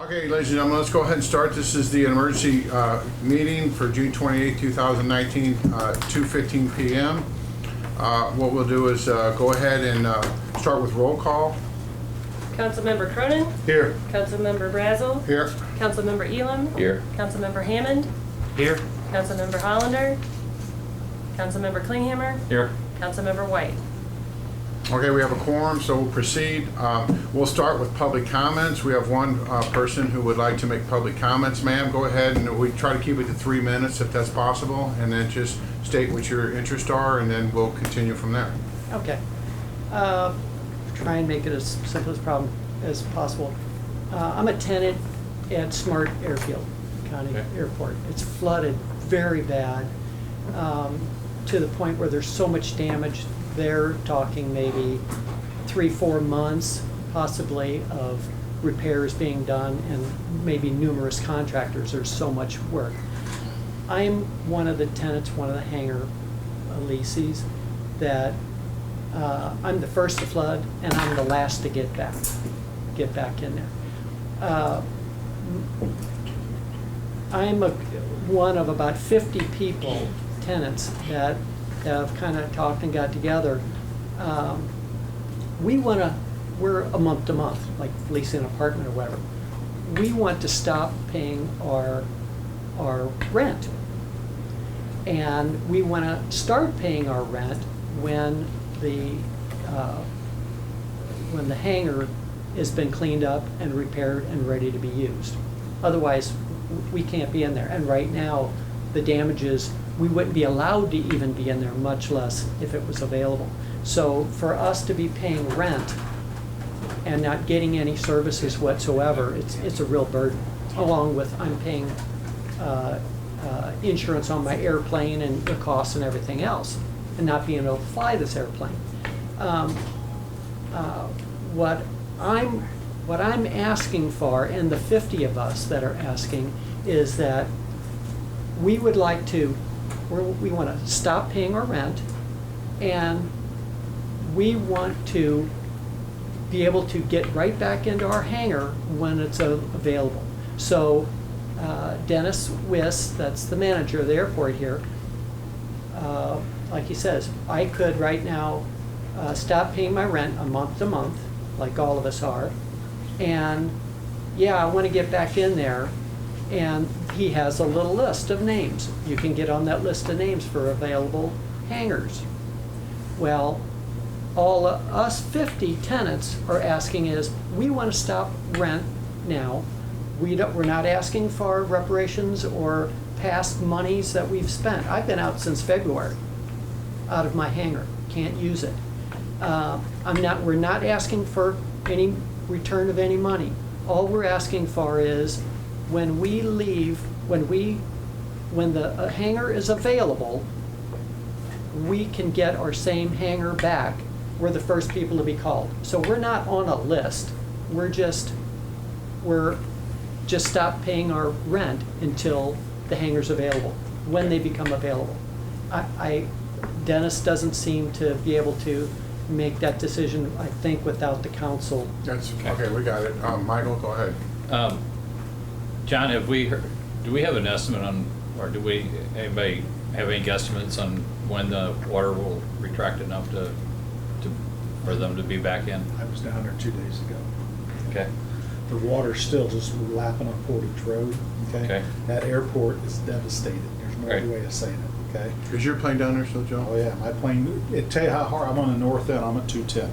Okay, ladies and gentlemen, let's go ahead and start. This is the emergency meeting for June 28, 2019, 2:15 p.m. What we'll do is go ahead and start with roll call. Councilmember Cronin. Here. Councilmember Brazel. Here. Councilmember Elam. Here. Councilmember Hammond. Here. Councilmember Hollander. Councilmember Klinghammer. Here. Councilmember White. Okay, we have a quorum, so we'll proceed. We'll start with public comments. We have one person who would like to make public comments. Ma'am, go ahead, and we try to keep it to 3 minutes if that's possible, and then just state what your interests are, and then we'll continue from there. Okay. Try and make it as simple as possible. I'm a tenant at Smart Airfield County Airport. It's flooded very bad to the point where there's so much damage. They're talking maybe 3-4 months possibly of repairs being done and maybe numerous contractors. There's so much work. I'm one of the tenants, one of the hangar leases that I'm the first to flood and I'm the last to get back in there. I'm one of about 50 people, tenants, that have kind of talked and got together. We're a month to month, like leasing an apartment or whatever. We want to stop paying our rent. And we want to start paying our rent when the hangar has been cleaned up and repaired and ready to be used. Otherwise, we can't be in there. And right now, the damages, we wouldn't be allowed to even be in there, much less if it was available. So for us to be paying rent and not getting any services whatsoever, it's a real burden. Along with I'm paying insurance on my airplane and the costs and everything else, and not being able to fly this airplane. What I'm asking for, and the 50 of us that are asking, is that we would like to, we want to stop paying our rent, and we want to be able to get right back into our hangar when it's available. So Dennis Wiss, that's the manager of the airport here, like he says, I could right now stop paying my rent a month to month, like all of us are, and yeah, I want to get back in there. And he has a little list of names. You can get on that list of names for available hangars. Well, all of us 50 tenants are asking is, we want to stop rent now. We're not asking for reparations or past monies that we've spent. I've been out since February, out of my hangar. Can't use it. We're not asking for any return of any money. All we're asking for is, when we leave, when the hangar is available, we can get our same hangar back. We're the first people to be called. So we're not on a list. We're just stop paying our rent until the hangar's available, when they become available. Dennis doesn't seem to be able to make that decision, I think, without the council. That's okay. We got it. Michael, go ahead. John, do we have an estimate on, or anybody have any guesstimates on when the water will retract enough for them to be back in? I was down there 2 days ago. Okay. The water's still just lapping on Portage Road, okay? Okay. That airport is devastated. There's no Right. other way of saying it, okay? Is your plane down there still, Joe? Oh yeah, my plane, tell you how hard, I'm on the north end, I'm at 210.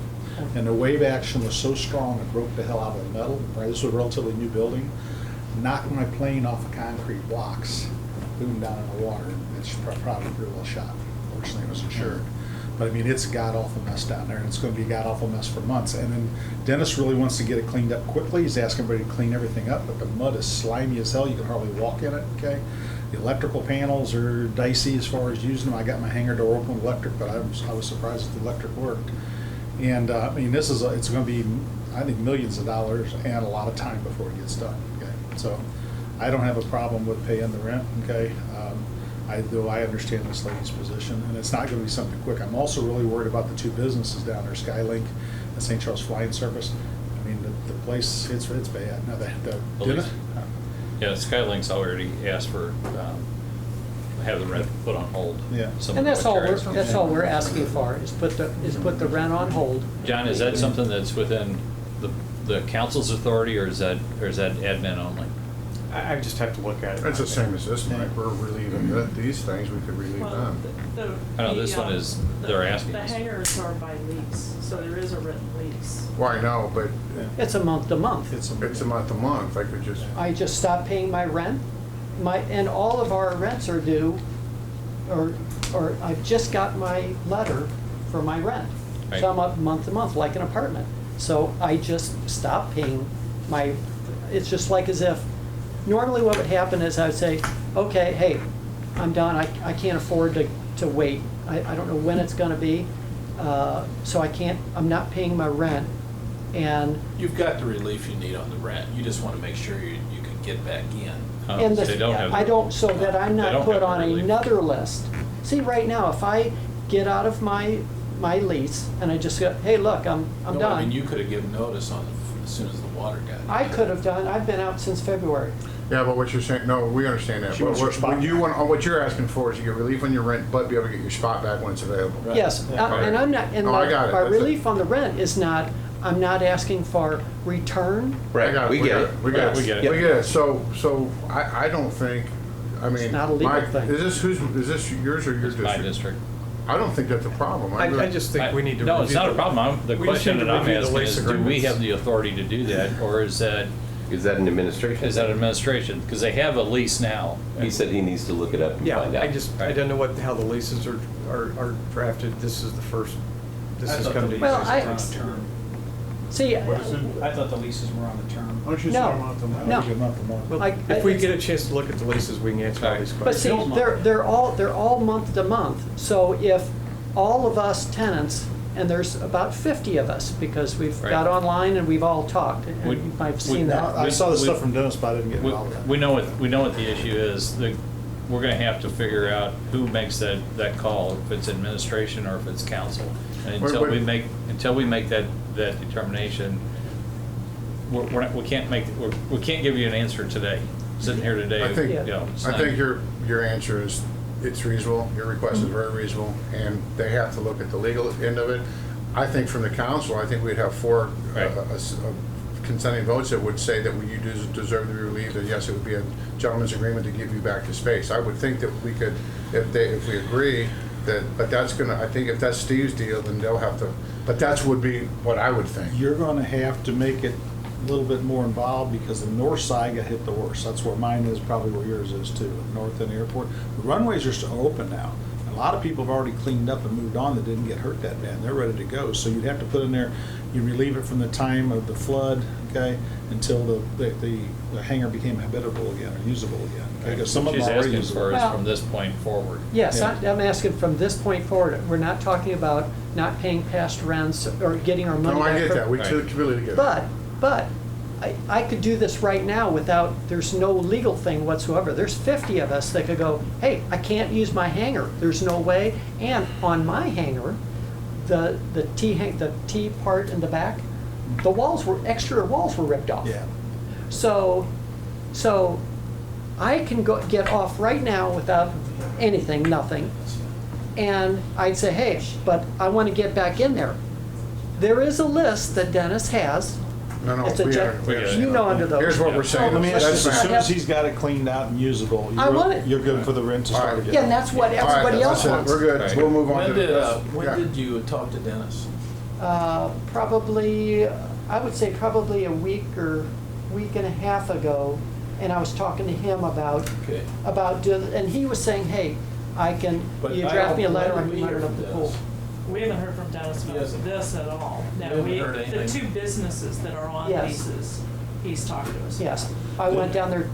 And the wave action was so strong, it broke the hell out of the metal. Right, this was a relatively new building. Knocked my plane off of concrete blocks, boom, down in the water. It's probably pretty well shot. Fortunately, it was insured. But I mean, it's a god-awful mess down there, and it's going to be a god-awful mess for months. And then Dennis really wants to get it cleaned up quickly. He's asking everybody to clean everything up, but the mud is slimy as hell. You can hardly walk in it, okay? The electrical panels are dicey as far as using them. I got my hangar door open with electric, but I was surprised that the electric worked. And I mean, it's going to be, I think, millions of dollars and a lot of time before it gets done, okay? So I don't have a problem with paying the rent, okay? Though I understand this lady's position, and it's not going to be something quick. I'm also really worried about the two businesses down there, Skylink and St. Charles Flying Service. I mean, the place, it's bad. Now, the At least- Yeah, Skylink's already asked for, have the rent put on hold. Yeah. Some And of that's what all you're we're, asking. that's all we're asking for, is put the rent on hold. John, is that something that's within the council's authority, or is that admin only? I just have to look at it. It's the same as this, Mike. We're relieving these things, we could relieve Well, them. I know this one is, they're asking The us. hangars are by lease, so there is a written lease. Well, I know, but It's a month to month. it's a month to month. I could just, I just stopped paying my rent, and all of our rents are due, or I've just got my letter for my rent. Right. So I'm up month to month, like an apartment. So I just stopped paying it's just like as if, normally what would happen is I would say, okay, hey, I'm done, I can't afford to wait. I don't know when it's gonna be, so I'm not paying my rent, and You've got the relief you need on the rent. You just want to make sure you can get back in. Oh, And so they don't have the- I don't, so that I'm They not don't put have the on relief. another list. See, right now, if I get out of my lease and I just go, hey, look, I'm No, I mean, done. you could have given notice on as soon as the water got in. I could have done, I've been out since February. yeah, but what you're saying, no, we understand that. She But wants her spot what you back. want, what you're asking for is to get relief on your rent, but be able to get your spot back when it's available. Right. Yes, Yeah. and I'm not, and Oh, I got it. my That's it. relief on the rent is not, I'm not asking for return. I got We get it. We get it. We get it. We get it. So I don't think, I mean, not a legal Mike, thing. is this yours or your It's my district? district. I don't think that's a problem. I really- just think we need to. No, it's review not a problem. The we just question need to that I'm review the asking lease is, do we agreements. have the authority to do that, or is that administration? Because they have a lease now. He said he needs to look it up and Yeah, find out. I don't know how the leases are drafted. This is the first, this has come to you. Well, guys. See, I thought the leases were on the term. Why don't you No. say a month to month? No. A month to month. Well, I- if we it's- get a chance to look at the leases, we can answer all these but see, questions. they're all month to month. So if all of us tenants, and there's about 50 of us, because we've Right. got online and we've all talked, and We- you might have we- seen that. I saw the we- stuff from Dennis, but I didn't get We involved with that. we know what the issue is. We're gonna have to figure out who makes that call, if it's administration or if it's council. And Wait, until wait. we make that determination, we can't give you an answer today, sitting here today. I think- you know, it's I not- think your answer is, it's reasonable, your request is very reasonable, and they have to look at the legal end of it. I think from the council, I think we'd have four Right. consenting votes that would say that you do deserve to be relieved, and yes, it would be a gentleman's agreement to give you back the space. I would think that we could, if we agree, but that's gonna, I think if that's Steve's deal, then they'll have to, but that's would be what I would think. You're gonna have to make it a little bit more involved because the north side got hit the worst. That's where mine is, probably where yours is too, north end airport. The runways are still open now. A lot of people have already cleaned up and moved on that didn't get hurt that bad. They're ready to go. So you'd have to put in there, you relieve it from the time of the flood, okay, until the hangar became habitable again or usable again. Okay, because some of She's them are already asking for usable. is Well- from this point forward. Yes, Yeah. I'm asking from this point forward, we're not talking about not paying past rents or getting our money No, back. I get from- that, we Right. completely get it. But I could do this right now without, there's no legal thing whatsoever. There's 50 of us that could go, hey, I can't use my hangar. There's no way. And on my hangar, the T part in the back, the extra walls were ripped off. Yeah. So I can get off right now without anything, nothing. And I'd say, hey, but I want to get back in there. There is a list that Dennis has. No, It's a we gen- understand. you know under those. Here's what we're saying. Let me ask you this, That's as fine. soon as he's got it cleaned out and usable, I want it. you're good for the rent to All start right. again? Yeah, and that's what All right, everybody else that's it. wants. We're good, Right. we'll move on to When the. did, yeah. when did you talk to Dennis? Probably, I would say probably a week and a half ago, and I was talking to him about, Okay. and he was saying, hey, But you I draft don't- me a letter, when I did can we run it hear up the from pool. Dennis? We haven't heard from Dennis about Yes. this at all. No, You haven't heard the anything? two businesses that are on Yes. leases, he's talked to us. Yes, I went down there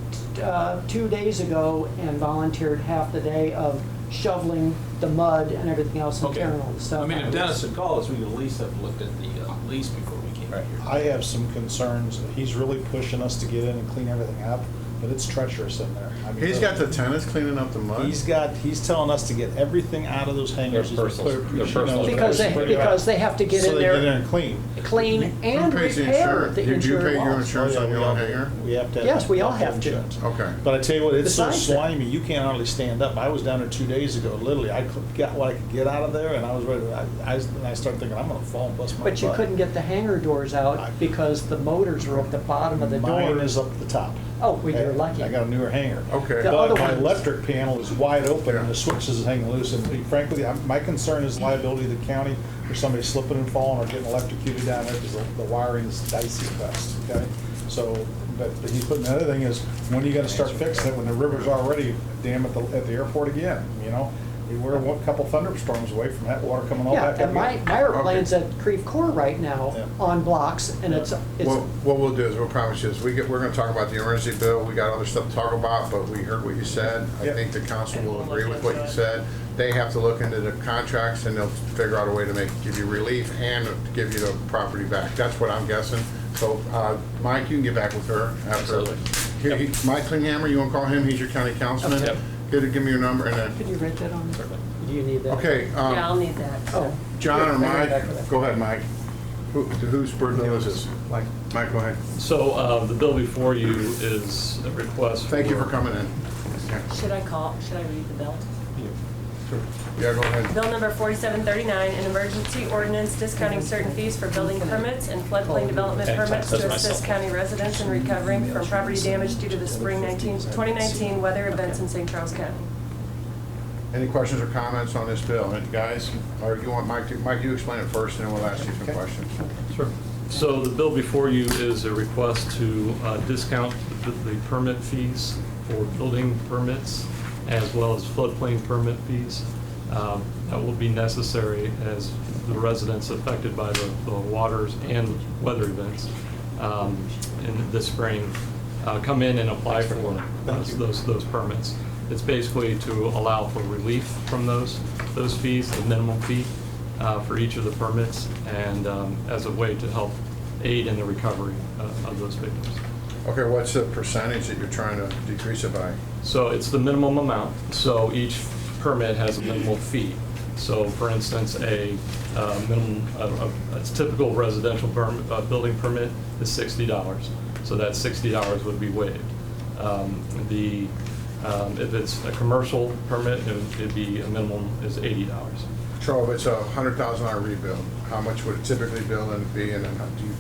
2 days ago and volunteered half the day of shoveling the mud and everything else and Okay. tearing all the stuff I mean, out. if Dennis had called us, we could at least have looked at the lease before we came Right. here. I have some concerns. He's really pushing us to get in and clean everything up. but it's treacherous in there. I mean, He's got the tenants cleaning up the mud. He's telling us to get everything out of those hangars. Their personal- their personal- Because they have to get in So they get in there there, and clean. clean and Who pays the repair insurance? the Do you interior pay your walls. insurance on your own hangar? We have to. Yes, we all have to. insurance. Okay. But I tell you what, it's so Besides that- slimy, you can't hardly stand up. I was down there 2 days ago, literally, I got what I could get out of there, and I was ready, and I started thinking, I'm gonna fall and bust my butt. But you couldn't get the hangar doors out because the motors were at the bottom of the door. Mine is up at the top. Oh, well, you're lucky. I got a newer hanger. Okay. The But other my ones- electric panel is wide open and the switches is hanging loose, and frankly, my concern is liability of the county for somebody slipping and falling or getting electrocuted down there, because the wiring is dicey at best, okay? So, but he's putting, the other thing is, when are you gonna start fixing it, when the river's already damn at the airport again, you know? We're a couple thunderstorms away from that water coming all Yeah, back up. and my again. airplane's at Creve Coeur right now Yeah. on blocks, and it's, What we'll do is, we'll promise you is, we're gonna talk about the emergency bill, we got other stuff to talk about, but we heard what you said. I Yep. think the council will agree with what you said. They have to look into the contracts and they'll figure out a way to give you relief and to give you the property back. That's what I'm guessing. So, Mike, you can get back with her after. Absolutely. Mike Klinghammer, you wanna call him? He's your county councilman? Yep. Give me your number and then, could you write that on? Do you need that? okay, Yeah, I'll need that. Oh. John or Bring it back with Mike? it. Go ahead, Mike. Whose bird bill is this? Like, Mike, go ahead. So the bill before you is a request. Thank you for coming in. Should I read the bill? Yeah, go ahead. Bill number 4739, an emergency ordinance discounting certain fees for building permits and floodplain development permits to assist county residents in recovering from property damage due to the spring 2019 weather events in St. Charles County. Any questions or comments on this bill? Any guys? Or you want Mike, you explain it first and then we'll ask you some questions. Sure. So the bill before you is a request to discount the permit fees for building permits as well as floodplain permit fees. That will be necessary as the residents affected by the waters and weather events in this spring come in and apply for those permits. It's basically to allow for relief from those fees, the minimum fee for each of the permits, and as a way to help aid in the recovery of those victims. Okay, what's the percentage that you're trying to decrease it by? So it's the minimum amount. So each permit has a minimal fee. So for instance, a typical residential building permit is $60. So that $60 would be waived. If it's a commercial permit, it'd be a minimum is $80. So if it's a $100,000 rebuild, how much would it typically bill and be, and then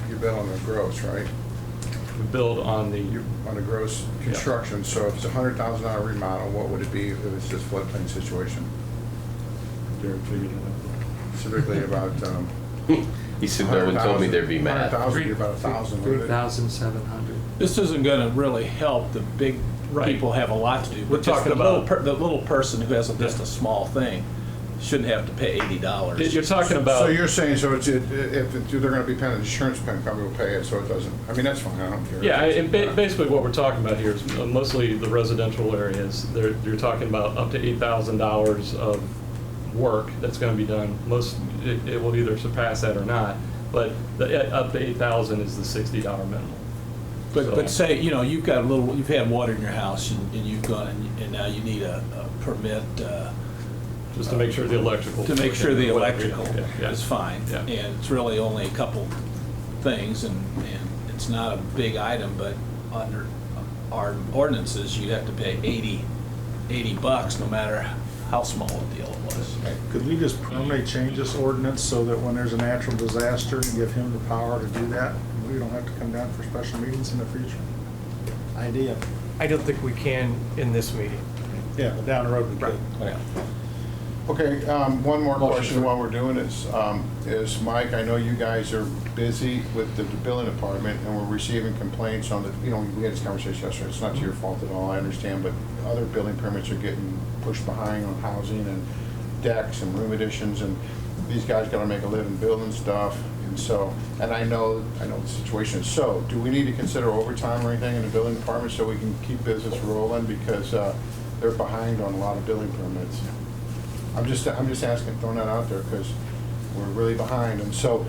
you bill on the gross, right? We build on the, On the gross construction, so if it's a $100,000 remodel, what would it be if it's this floodplain situation? Typically about, He stood there and told me there'd be math. 100,000, you're about 1,000, wouldn't it? 3,700. This isn't gonna really help. The big Right. people have a lot to do. We're but just talking the little about- the little person who has just a small thing shouldn't have to pay $80. you're talking So about, you're saying, so it's, if they're gonna be paying, the insurance company will pay it, so it doesn't, I mean, that's fine, I don't care. yeah, and basically what we're talking about here is mostly the residential areas. You're talking about up to $8,000 of work that's going to be done. It will either surpass that or not, but up to 8,000 is the $60 minimum. But say, you've had water in your house and you've gone and now you need a permit. Just to make sure the electrical. To make sure the electrical Yeah. is fine. Yeah. And it's really only a couple things and it's not a big item, but under our ordinances, you have to pay $80 no matter how small a deal it was. Could we just permanently change this ordinance so that when there's a natural disaster, and give him the power to do that? We don't have to come down for special meetings in the future? Idea. I don't think we can in this meeting. Yeah, but down the road we could. Yeah. Okay, one more question while we're doing this, is Mike, I know you guys are busy with the billing department and we're receiving complaints on the, we had this conversation yesterday, it's not your fault at all, I understand, but other building permits are getting pushed behind on housing and decks and room additions, and these guys gotta make a living building stuff, and so, and I know the situation is so, do we need to consider overtime or anything in the building department so we can keep business rolling, because they're behind on a lot of building permits? I'm just asking, throwing that out there, because we're really behind, and so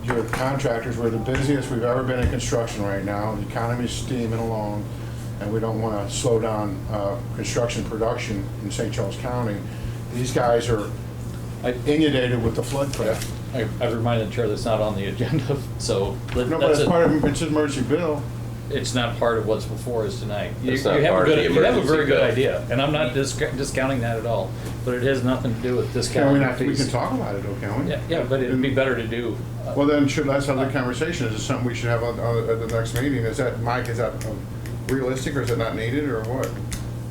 your contractors, we're the busiest we've ever been in construction right now, the economy's steaming along, and we don't want to slow down construction production in St. Charles County. These guys are inundated with the floodplain. I've reminded the chair that's not on the agenda, so. No, but it's part of, it's an emergency bill. It's not part of what's before us tonight. It's You not have a part of good- the You have a emergency very good bill. idea, and I'm not discounting that at all, but it has nothing to do with Can discounting we the not, we fees. can talk about it, though, can we? Yeah, but it'd be better to do. Well, then, let's have the conversation. Is it something we should have at the next meeting? Is that, Mike, is that realistic, or is it not needed, or what?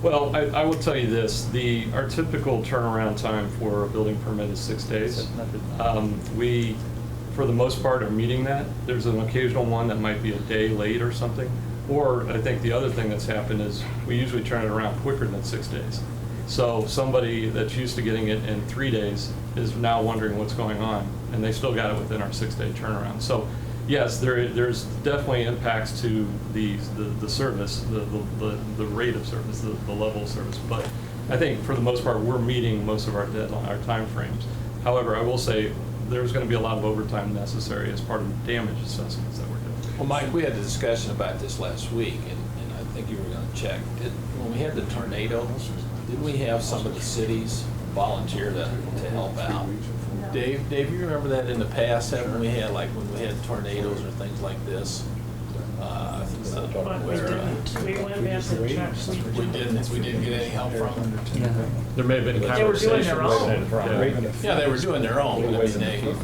Well, I will tell you this, our typical turnaround time for a building permit is 6 days. We, for the most part, are meeting that. There's an occasional one that might be a day late or something. Or I think the other thing that's happened is we usually turn it around quicker than 6 days. So somebody that's used to getting it in 3 days is now wondering what's going on, and they still got it within our 6-day turnaround. So yes, there's definitely impacts to the service, the rate of service, the level of service. But I think for the most part, we're meeting most of our deadline, our timeframes. However, I will say there's going to be a lot of overtime necessary as part of the damage assessments that we're doing. Well, Mike, we had a discussion about this last week, and I think you were gonna check. When we had the tornadoes, didn't we have some of the cities volunteer to help out? Dave, you remember that in the past, haven't we had, like, when we had tornadoes or things like this? But we didn't, we went back and checked. We didn't get any help from them? There may have been They were doing their conversations. own. Yeah, they were doing their own, but I mean,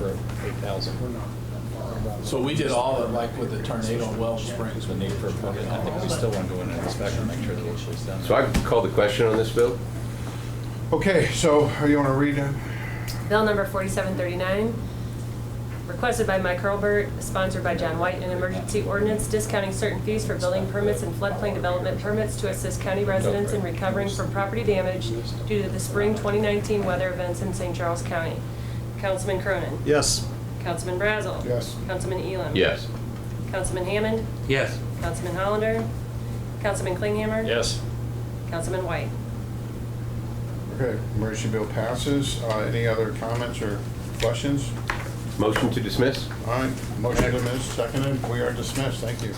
so we did all of, like, with the tornado in Wells Springs. The need for a permit, I think we still want to go in and inspect and make sure that it's done. So I call the question on this bill? Okay, so, you want to read that? Bill number 4739, requested by Mike Hurlbert, sponsored by John White, an emergency ordinance discounting certain fees for building permits and floodplain development permits to assist county residents in recovering from property damage due to the spring 2019 weather events in St. Charles County. Councilman Cronin. Yes. Councilman Brazel. Yes. Councilman Elam. Yes. Councilman Hammond. Yes. Councilman Hollander. Councilman Klinghammer. Yes. Councilman White. Okay, emergency bill passes. Any other comments or questions? Motion to dismiss? All right, motion dismissed, seconded. We are dismissed. Thank you.